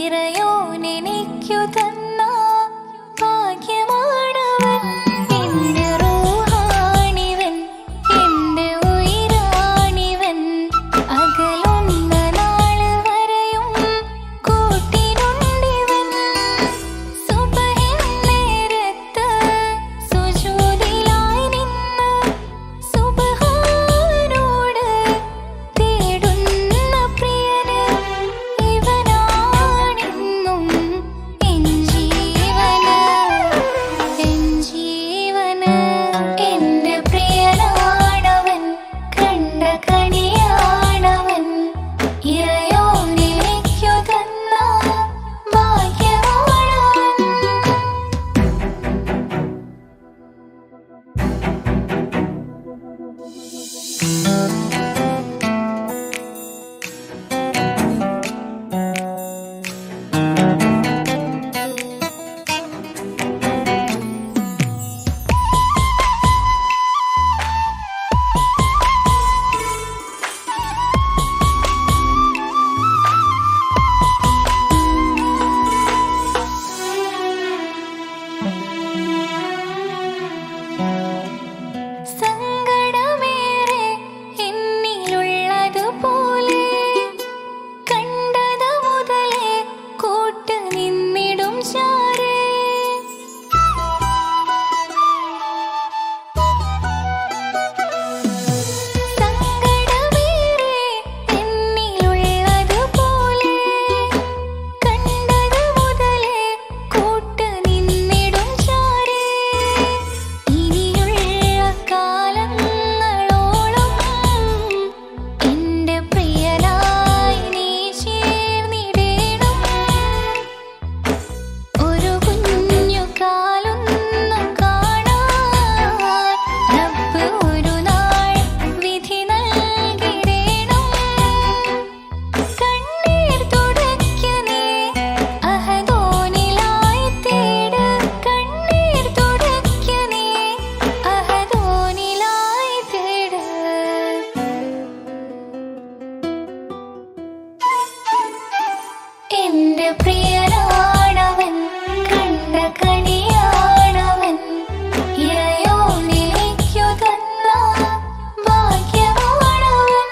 ഇറയോനെനിക്കു തന്ന ഭാഗ്യമാണവൻ. എന്റെ റൂഹാണിവൻ, എന്റെ ഉയിരാണിവൻ. അകലുന്ന നാള് വരെയും കൂട്ടിനുണ്ടിവൻ. സുബഹിൻ നേരത്ത് സുജൂദിലായി നിന്ന് സുബ്ഹാനോട് തേടുന്ന പ്രിയന് ഇവനാണെന്നും എൻ ജീവന്, എൻ ജീവന്. എന്റെ പ്രിയനാണവൻ, കണ്ട കണിയാണവൻ. ഇറയോനെനിക്കു തന്ന ഭാഗ്യമാണവൻ. സങ്കടമേറെ എന്നിലുള്ളതുപോലെ കണ്ടത് മുതലേ കൂട്ട് നിന്നിടും ചാരേ. സങ്കടമേറെ എന്നിലുള്ളതുപോലെ കണ്ടത് മുതലേ കൂട്ട് നിന്നിടും ചാരേ. ഇനിയുള്ള കാലങ്ങളോളം എന്റെ പ്രിയനായി നീ ചേർന്നിടേണം. ഒരു കുഞ്ഞു കാലൊന്നു കാണാൻ റബ്ബ് ഒരു നാൾ വിധി നൽകിടേണം. കണ്ണീർ തുടയ്ക്ക നീ അഹദോനിലായി തേട്. കണ്ണീർ തുടയ്ക്ക നീ അഹദോനിലായി തേട്. എന്റെ പ്രിയനാണവൻ, കണ്ട കണിയാണവൻ. ഇറയോനെനിക്കു തന്ന ഭാഗ്യമാണവൻ.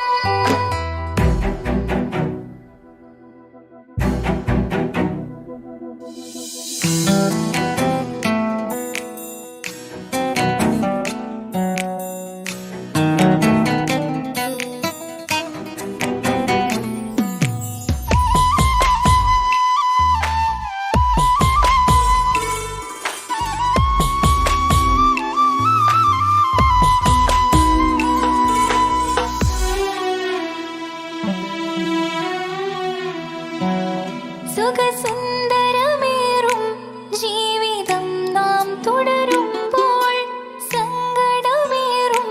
സുഖസുന്ദരമേറും ജീവിതം നാം തുടരുമ്പോൾ സങ്കടമേറും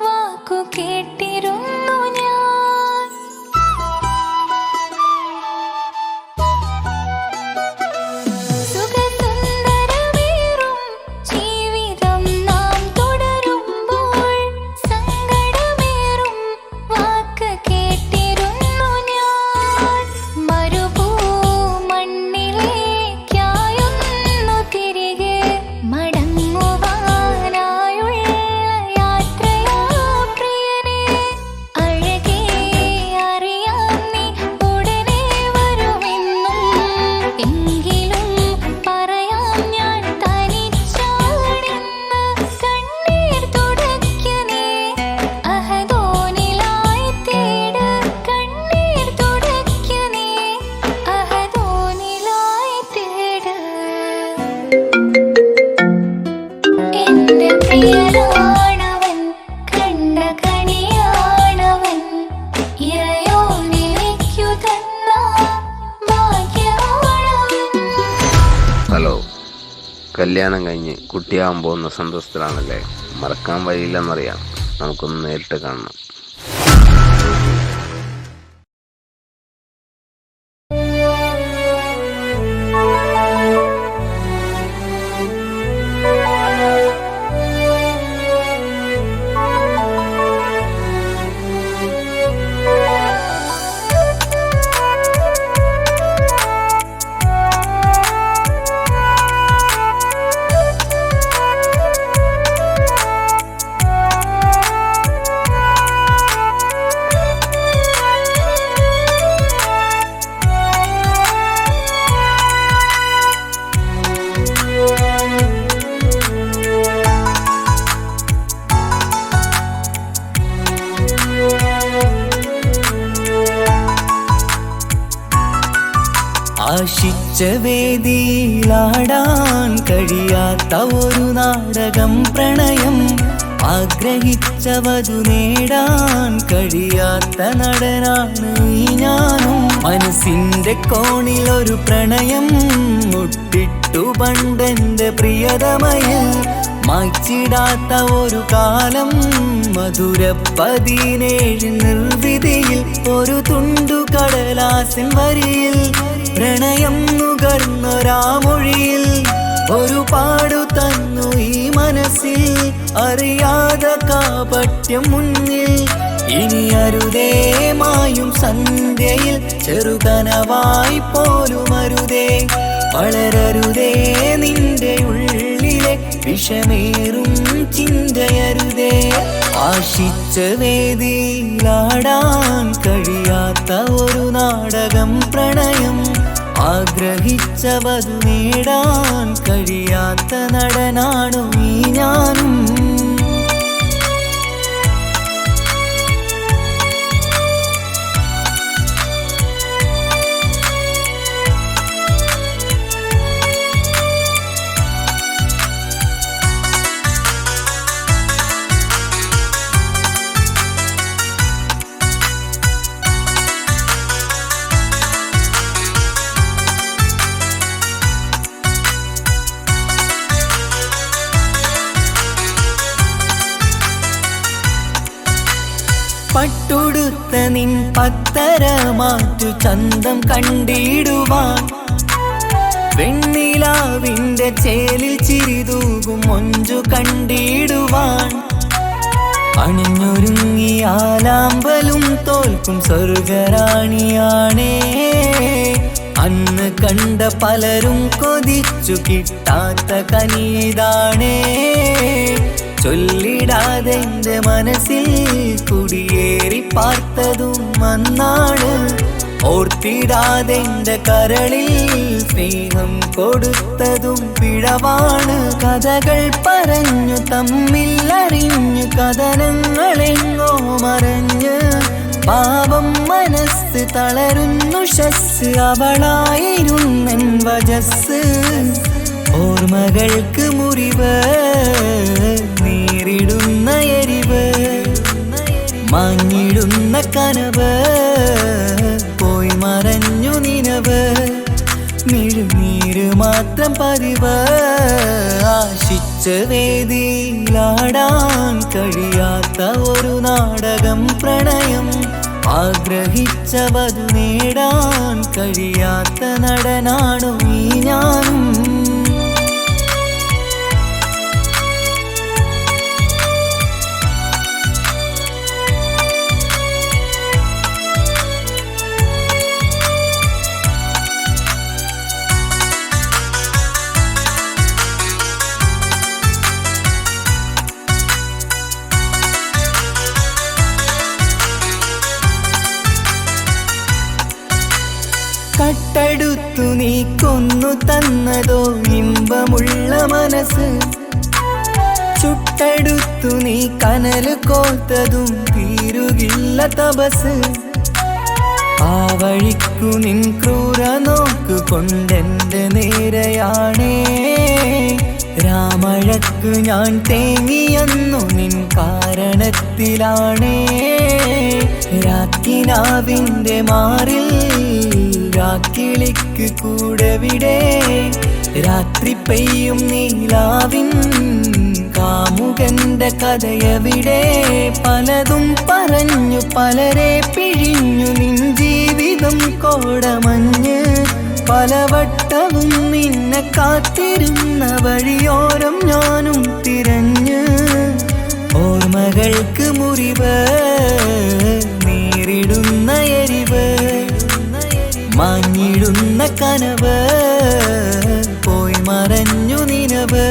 വാക്കു കേട്ടിരുന്നു ഞാൻ. സുഖസുന്ദരമേറും ജീവിതം നാം തുടരുമ്പോൾ സങ്കടമേറും വാക്ക് കേട്ടിരുന്നു ഞാൻ. മരുഭൂമണ്ണിലേക്കായൊന്നു തിരികെ മടങ്ങുവാനായുള്ള യാത്രയാ പ്രിയനേ. അഴകേ അറിയാം നീ ഉടനെ വരുമെന്നും. എങ്കിലും പറയാം ഞാൻ തനിച്ചാണെന്ന്. കണ്ണീർ തുടയ്ക്ക നീ അഹദോനിലായി തേട്. കണ്ണീർ തുടയ്ക്ക നീ അഹദോനിലായി തേട്. എന്റെ പ്രിയനാണവൻ, കണ്ട കണിയാണവൻ. ഇറയോനെനിക്കു തന്ന ഭാഗ്യമാണവൻ. ഹലോ, കല്യാണം കഴിഞ്ഞ് കുട്ടിയാവാൻ പോകുന്ന സന്തോഷത്തിലാണല്ലേ? മറക്കാൻ വഴിയില്ലെന്നറിയാം. നമുക്കൊന്ന് നേരിട്ട് കാണണം. ആശിച്ച വേദിയിലാടാൻ കഴിയാത്ത ഒരു നാടകം പ്രണയം, ആഗ്രഹിച്ച വധു നേടാൻ കഴിയാത്ത നടനാണ് ഈ ഞാനും. മനസ്സിന്റെ കോണിൽ ഒരു പ്രണയം മുട്ടിട്ടു പണ്ടെന്റെ പ്രിയതമയിൽ, മായ്ച്ചിടാത്ത ഒരു കാലം മധുര 17 നിർവിധിയിൽ, ഒരു തുണ്ടു കടലാസിൻ വരിയിൽ പ്രണയം നുകർന്നൊരാമൊഴിയിൽ ഒരു പാടു തന്നു ഈ മനസ്സിൽ, അറിയാതെ കാപട്യം മുന്നിൽ. ഇനി അരുതേ മായും സന്ധ്യയിൽ ചെറുകനവായി പോലും അരുതേ, വളരരുതേ നിന്റെ ഉള്ളിലെ വിഷമേറും ചിന്തയരുതേ. ആശിച്ച വേദിയിലാടാൻ കഴിയാത്ത ഒരു നാടകം പ്രണയം, ആഗ്രഹിച്ച വധു നേടാൻ കഴിയാത്ത നടനാണു ഈ ഞാനും. പട്ടുടുത്ത നിൻ പത്തര മാറ്റു ചന്തം കണ്ടിടുവാൻ, വെണ്ണിലാവിന്റെ ചേലിൽ ചിരിതൂകും മൊഞ്ചു കണ്ടിടുവാൻ, അണിഞ്ഞൊരുങ്ങിയാലാമ്പലും തോൽക്കും സ്വർഗറാണിയാണേ. അന്ന് കണ്ട പലരും കൊതിച്ചു കിട്ടാത്ത കനീതാണേ, ചൊല്ലിടാതെ എന്റെ മനസ്സിൽ കുടിയേറി പാർത്തതും അന്നാണ്, ഓർത്തിടാതെ എന്റെ കരളിൽ സ്നേഹം കൊടുത്തതും പിഴവാണ്. കഥകൾ പറഞ്ഞു തമ്മിൽ അറിഞ്ഞു കഥനങ്ങളെങ്ങോ മറഞ്ഞ്, പാപം മനസ്സ് തളരുന്നു ഷസ്, അവളായിരുന്നൻ വജസ്. ഓർമ്മകൾക്ക് മുറിവ് നേരിടുന്ന എരിവ്, മാഞ്ഞിടുന്ന കനവ് പോയി മറഞ്ഞു നിനവ്, മിഴുനീര് മാത്രം പതിവ്. ആശിച്ച വേദിയിലാടാൻ കഴിയാത്ത ഒരു നാടകം പ്രണയം, ആഗ്രഹിച്ച വധു നേടാൻ കഴിയാത്ത നടനാണു ഈ ഞാനും. കട്ടെടുത്തു നീ കൊന്നു തന്നതോ ഇമ്പമുള്ള മനസ്സ്, ചുട്ടെടുത്തു നീ കനല് കോത്തതും തീരുകില്ല തപസ്. ആ വഴിക്കു നിൻ ക്രൂര നോക്കു കൊണ്ടെന്റെ നേരെയാണേ, രാമഴക്ക് ഞാൻ തേങ്ങിയെന്നു നിൻ കാരണത്തിലാണേ. രാക്കിനാവിന്റെ മാറിൽ രാക്കിളിക്ക് കൂടെവിടെ, രാത്രി പെയ്യും നീലാവിൻ കാമുകന്റെ കഥയവിടെ. പലതും പറഞ്ഞു പലരെ പിഴിഞ്ഞു നിൻ ജീവിതം കോടമഞ്ഞ്, പലവട്ടവും നിന്നെ കാത്തിരുന്ന വഴിയോരം ഞാനും തിരഞ്ഞ്. ഓർമ്മകൾക്ക് മുറിവ് നേരിടുന്ന എരിവ്, മാഞ്ഞിടുന്ന കനവ് പോയി മറഞ്ഞു നിനവ്,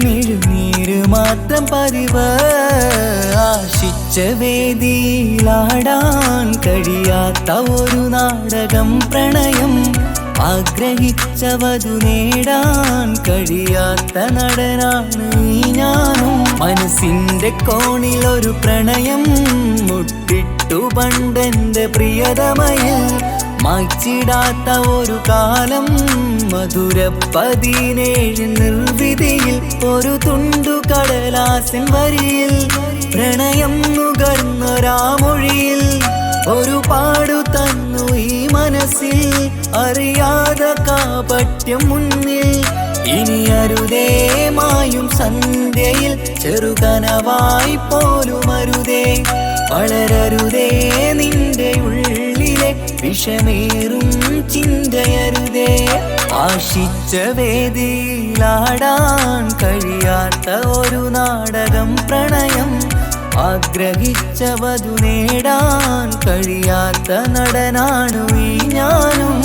മിഴുനീര് മാത്രം പതിവ്. ആശിച്ച വേദിയിലാടാൻ കഴിയാത്ത ഒരു നാടകം പ്രണയം, ആഗ്രഹിച്ച വധു നേടാൻ കഴിയാത്ത നടനാണ് ഈ ഞാനും. മനസ്സിന്റെ കോണിൽ ഒരു പ്രണയം മുട്ടിട്ടു പണ്ടെന്റെ പ്രിയതമയിൽ, മായ്ച്ചിടാത്ത ഒരു കാലം മധുര 17 നിർവിധിയിൽ ഒരു തുണ്ടു കടലാസിൻ വരിയിൽ പ്രണയം നുകർന്നൊരാമൊഴിയിൽ ഒരു പാടു തന്നു ഈ മനസ്സിൽ അറിയാതെ കാപട്യം മുന്നിൽ ഇനി അരുതേ മായും സന്ധ്യയിൽ ചെറുകനവായി പോലും അരുതേ വളരരുതേ നിന്റെ ഉള്ളിലെ വിഷമേറും ചിന്തയരുതേ ആശിച്ച വേദിയിലാടാൻ കഴിയാത്ത ഒരു നാടകം പ്രണയം ആഗ്രഹിച്ച വധു നേടാൻ കഴിയാത്ത നടനാണു ഈ ഞാനും